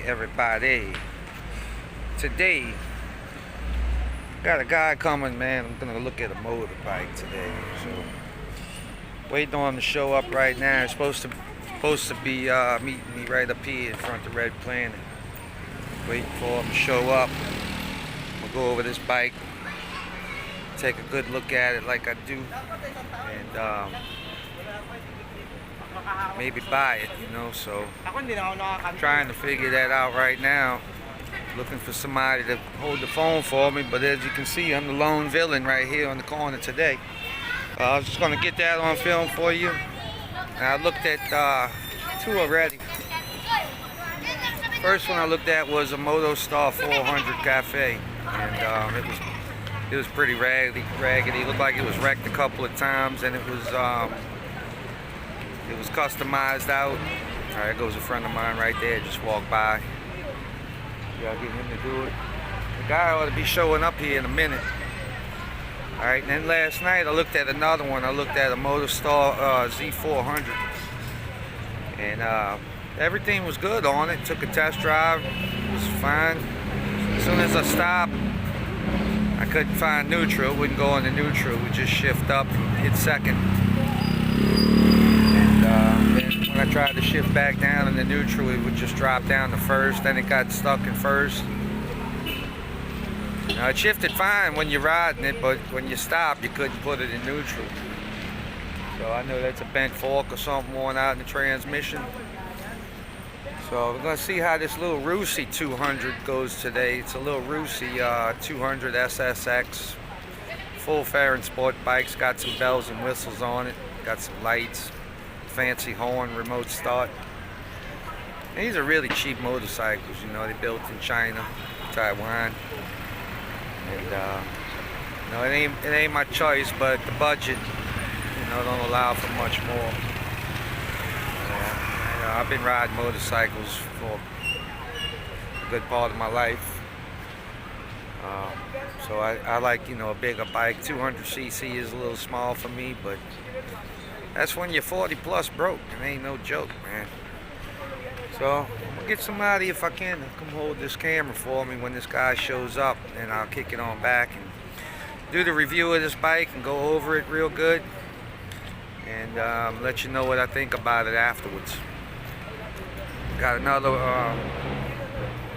everybody. Today, got a guy coming, man. I'm gonna look at a motorbike today. So, waiting on him to show up right now. He's supposed to be meeting me right up here in front of the Red Planet. Waiting for him to show up. We'll go over this bike, take a good look at it like I do, and maybe buy it, you know. So I'm trying to figure that out right now. Looking for somebody to hold the phone for me, but as you can see, I'm the lone villain right here on the corner today. I was just gonna get that on film for you. And I looked at two already. First one I looked at was a MotoStar 400 Cafe, and it was pretty raggedy. It looked like it was wrecked a couple of times, and it was customized out. All right, there goes a friend of mine right there. Just walked by. Gotta get him to do it. The guy ought to be showing up here in a minute. All right, and then last night I looked at another one. I looked at a MotoStar Z400, and everything was good on it. Took a test drive. It was fine. As soon as I stopped, I couldn't find neutral. Wouldn't go into neutral. We just shift up and hit second. And when I tried to shift back down in the neutral, it would just drop down to first. Then it got stuck in first. Now, it shifted fine when you're riding it, but when you stop, you couldn't put it in neutral. So I know that's a bent fork or something worn out in the transmission. So we're gonna see how this little Rusi 200 goes today. It's a little Rusi 200 SSX, full fairing sport bikes. Got some bells and whistles on it. Got some lights, fancy horn, remote start. And these are really cheap motorcycles. You know, they're built in China, Taiwan, and you know, it ain't my choice, but the budget, you know, don't allow for much more. I've been riding motorcycles for a good part of my life, so I like, you know, a bigger bike. 200cc is a little small for me, but that's when you're 40 plus broke. It ain't no joke, man. So I'm gonna get somebody, if I can, to come hold this camera for me when this guy shows up, and I'll kick it on back and do the review of this bike and go over it real good, and let you know what I think about it afterwards. Got another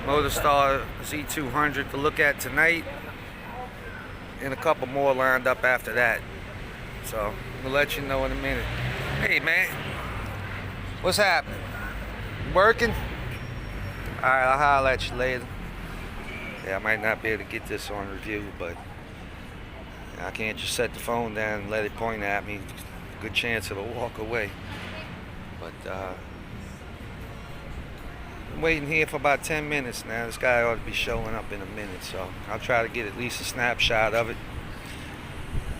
MotoStar Z200 to look at tonight, and a couple more lined up after that. So I'm gonna let you know in a minute. Hey man, what's happening? Working? Alright, I'll holler at you later. Yeah, I might not be able to get this on review, but I can't just set the phone down and let it point at me. Good chance it'll walk away. But I'm waiting here for about 10 minutes now. This guy ought to be showing up in a minute, so I'll try to get at least a snapshot of it.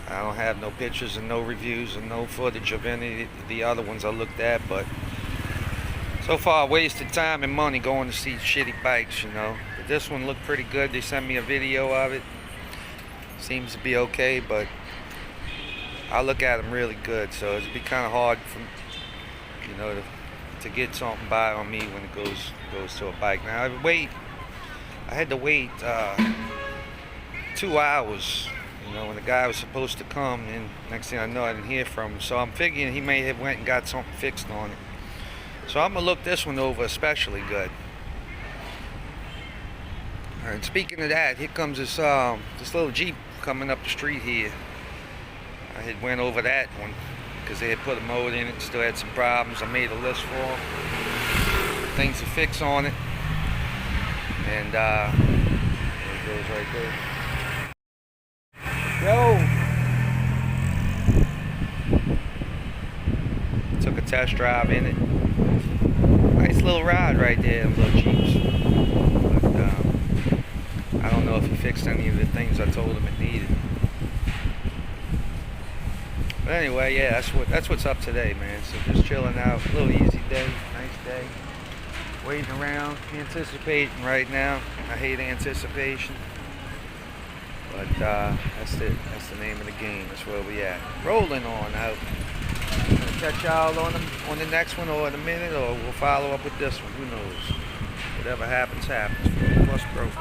I don't have no pictures and no reviews and no footage of any of the other ones I looked at, but so far I wasted time and money going to see shitty bikes, you know. But this one looked pretty good. They sent me a video of it. Seems to be okay, but I look at them really good, so it'd be kind of hard for, you know, to get something by on me when it goes to a bike. Now I had to wait 2 hours. You know, when the guy was supposed to come, and next thing I know, I didn't hear from him. So I'm figuring he may have went and got something fixed on it. So I'm gonna look this one over especially good. All right, speaking of that, here comes this little Jeep coming up the street here. I had went over that one because they had put a motor in it, still had some problems. I made a list for them, things to fix on it, and there it goes right there. Yo! Took a test drive in it. Nice little ride right there, them little Jeeps. But I don't know if he fixed any of the things I told him it needed. But anyway, yeah, that's what's up today, man. So just chilling out, a little easy day, nice day. Waiting around, anticipating right now. I hate anticipation. But that's it. That's the name of the game. That's where we at. Rolling on out. Gonna catch y'all on the next one, or in a minute, or we'll follow up with this one. Who knows? Whatever happens, happens. Plus broke.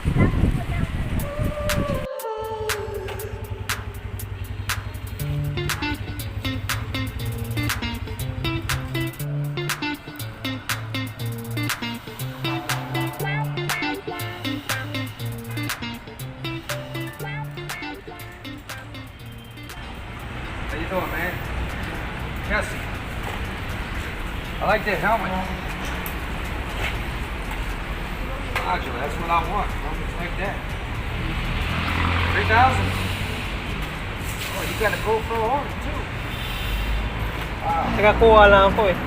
How you doing, man? Jesse. I like that helmet. Roger, that's what I want. Helmets like that. 3,000. Oh, you got a GoPro on it too. Wow. Nakakuha lang ako eh.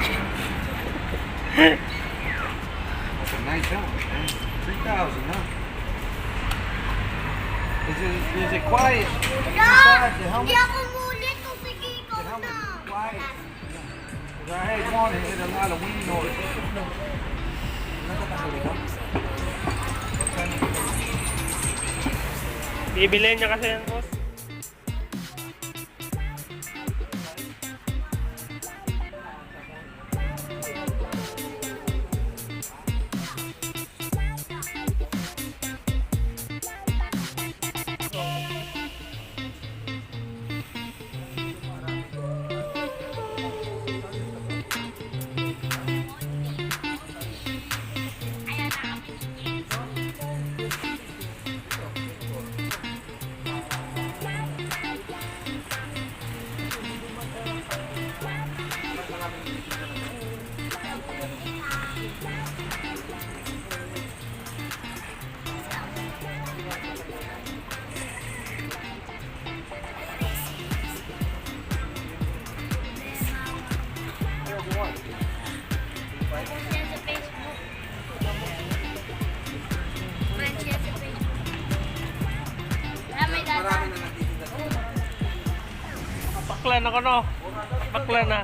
That's a nice helmet, man. 3,000, huh? Is it quiet inside the helmet? The helmet is quiet. 'Cause I had one and hit a lot of wind noise. Bibilhin niya kasi yan, boss. Bakla na ko no. Bakla na.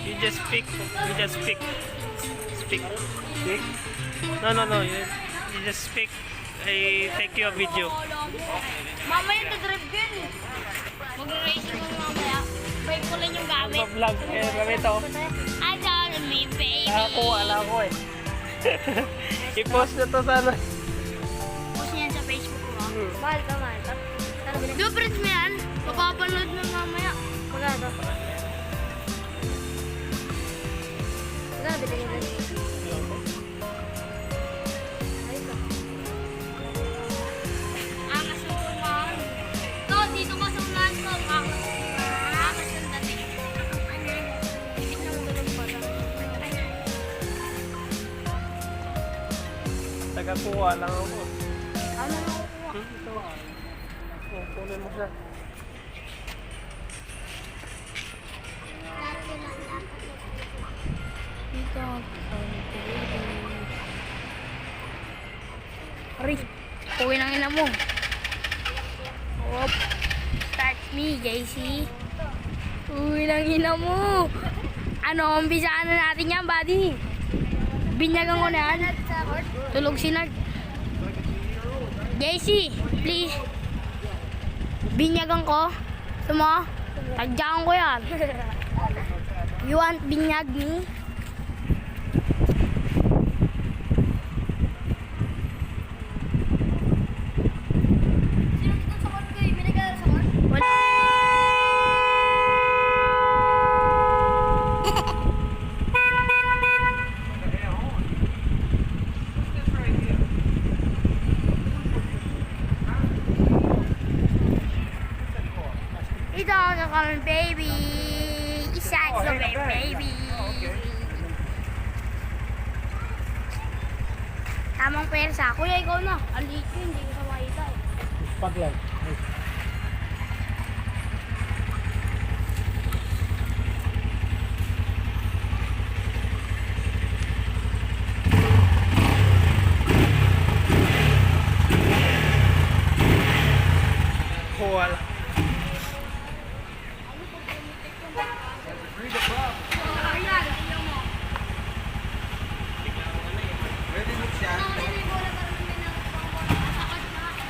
You just speak. You just speak. Speak. Stick? No. You just speak. I take your video. Mamaya nag-drive ko yun eh. Mag-race ko mamaya. Break ko lang yung gamit. Vlog. Eh, gamit ako. I got me, baby. Nakakuha lang ako eh. I-post na to sana. Post niyan sa Facebook ko. Mahal ka. Di ba friends mo yan? Mapapanood mo mamaya. Maganda. Maganda, bilhin mo rin. Angas yung tumahan. To, dito ko sa unahan ko. Angas yung dating. Tigit na mo ganun pa. Nakakuha lang ako. Ano na kukuha? Ito. Kunin mo siya. Aray, kuwi ng ina mo. Op, start me, JC. Uwi ng ina mo. Ano, umpisaan na natin yan, buddy. Binyagan ko na yan. Tulog si Nard. JC, please. Binyagan ko. Sumo, tagyakan ko yan. You want binyag me? Ito ako kami, baby. Isa ito kami, baby. Tamang persa. Kuya, ikaw na. Alit ko, hindi ko sa makita eh. Paglag.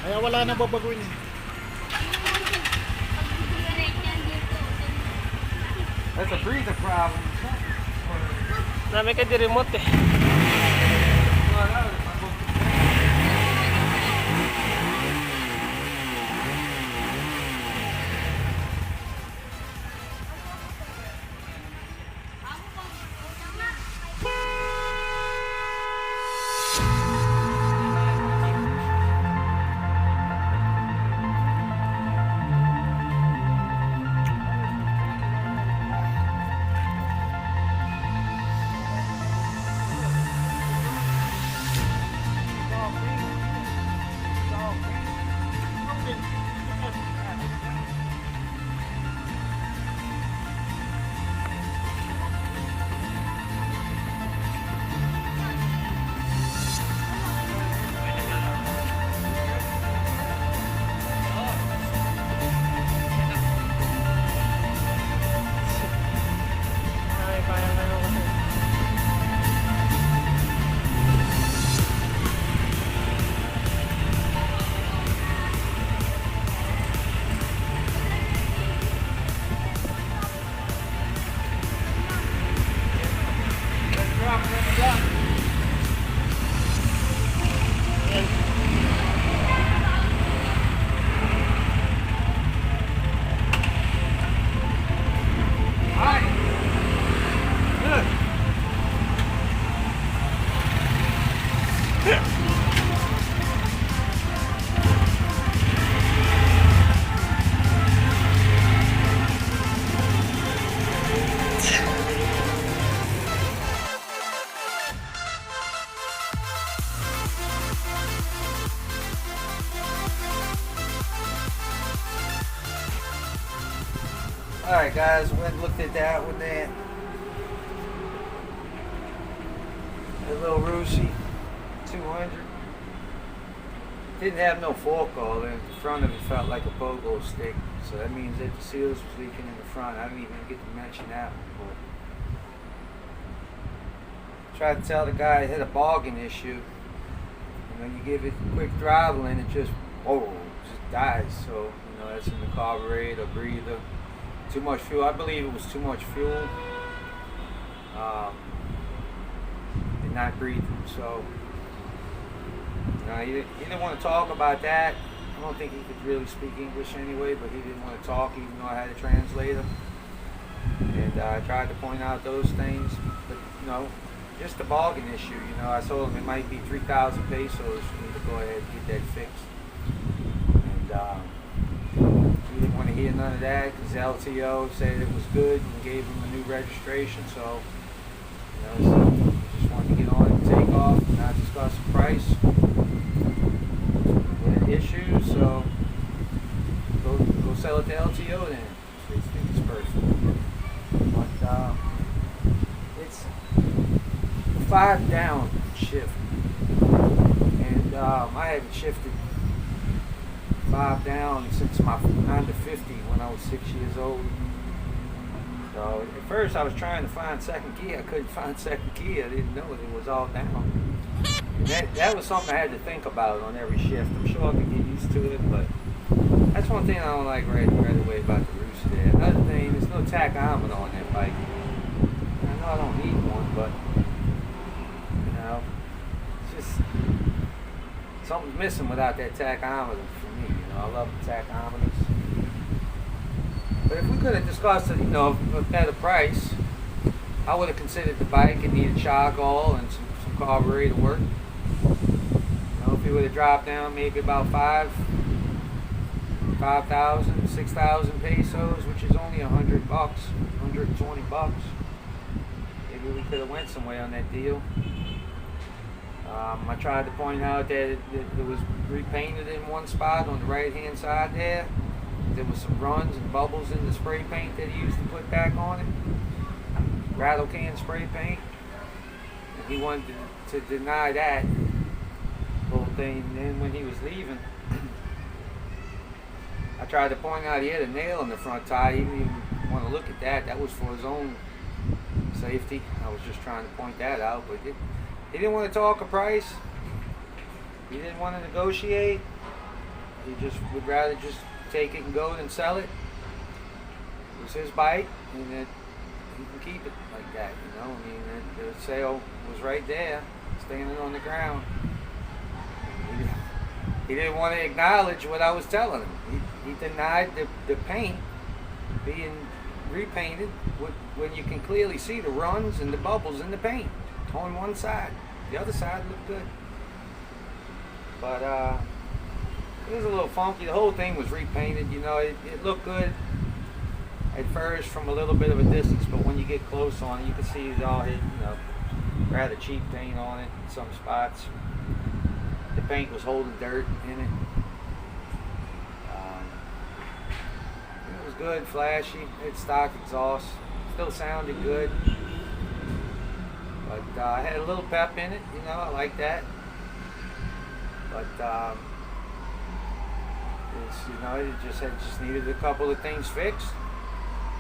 Kaya wala nang babaguhin eh. That's a breathing problem. Dami ka di remote eh. Ay, kaya na ako kasi. Alright guys, went and looked at that one there. A little Rusi 200. Didn't have no fork all in. The front of it felt like a pogo stick. So that means that the seals was leaking in the front. I didn't even get to mention that one. But tried to tell the guy it had a bogging issue. You know, you give it quick throttling, it just dies. So, you know, that's in the carburetor, breather. Too much fuel. I believe it was too much fuel. And not breathing. So, you know, he didn't want to talk about that. I don't think he could really speak English anyway, but he didn't want to talk even though I had a translator. And I tried to point out those things. But, you know, just the bogging issue. You know, I told him it might be 3,000 pesos for me to go ahead and get that fixed. And, he didn't want to hear none of that because LTO said it was good and gave him a new registration. So, you know, so he just wanted to get on and take off and not discuss the price. We had issues, so go sell it to LTO then. They think it's perfect. But it's a 5 down shift, and I haven't shifted 5 down since my Honda 50 when I was 6 years old. So at first I was trying to find second gear. I couldn't find second gear. I didn't know it was all down. And that was something I had to think about on every shift. I'm sure I could get used to it, but that's one thing I don't like right away about the Rusi there. Another thing, there's no tachometer on that bike. I know I don't need one, but you know, it's just something's missing without that tachometer for me. You know, I love the tachometers. But if we could have discussed, you know, a better price, I would have considered the bike. It needed shock oil and some carburetor work. You know, if he would have dropped down maybe about 5,000, 6,000 pesos, which is only $100, $120. Maybe we could have went somewhere on that deal. I tried to point out that it was repainted in one spot on the right hand side there. There was some runs and bubbles in the spray paint that he used to put back on it. Rattle can spray paint. And he wanted to deny that whole thing. And then when he was leaving, I tried to point out he had a nail in the front tire. He didn't even want to look at that. That was for his own safety. I was just trying to point that out. But he didn't want to talk a price. He didn't want to negotiate. He just would rather just take it and go and sell it. It was his bike, and that he can keep it like that, you know. I mean, the sale was right there, standing on the ground. He didn't want to acknowledge what I was telling him. He denied the paint being repainted when you can clearly see the runs and the bubbles in the paint on one side. The other side looked good. But it was a little funky. The whole thing was repainted, you know. It looked good at first from a little bit of a distance, but when you get close on it, you can see it all had, you know, rather cheap paint on it in some spots. The paint was holding dirt in it. It was good, flashy. It had stock exhaust. Still sounded good. But I had a little pep in it, you know. I like that. But it's, you know, it just needed a couple of things fixed.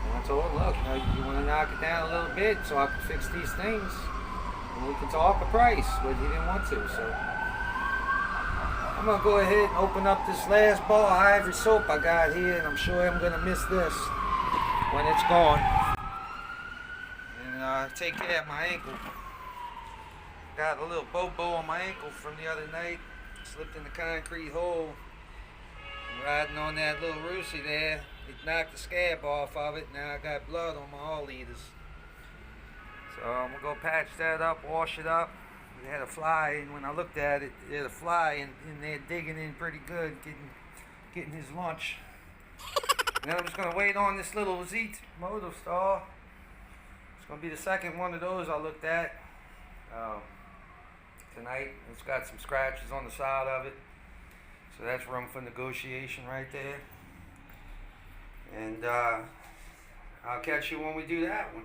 And I told him, look, you know, you want to knock it down a little bit so I can fix these things, and we can talk a price. But he didn't want to, so I'm gonna go ahead and open up this last bar of ivory soap I got here, and I'm sure I'm gonna miss this when it's gone. And take care of my ankle. Got a little bobo on my ankle from the other night. Slipped in the concrete hole. Riding on that little Rusi there. It knocked the scab off of it. Now I got blood on my all leaders. So I'm gonna go patch that up, wash it up. It had a fly, and when I looked at it, it had a fly in there digging in pretty good, getting his lunch. And then I'm just gonna wait on this little Z motor star. It's gonna be the second one of those I looked at tonight. It's got some scratches on the side of it, so that's room for negotiation right there. And I'll catch you when we do that one.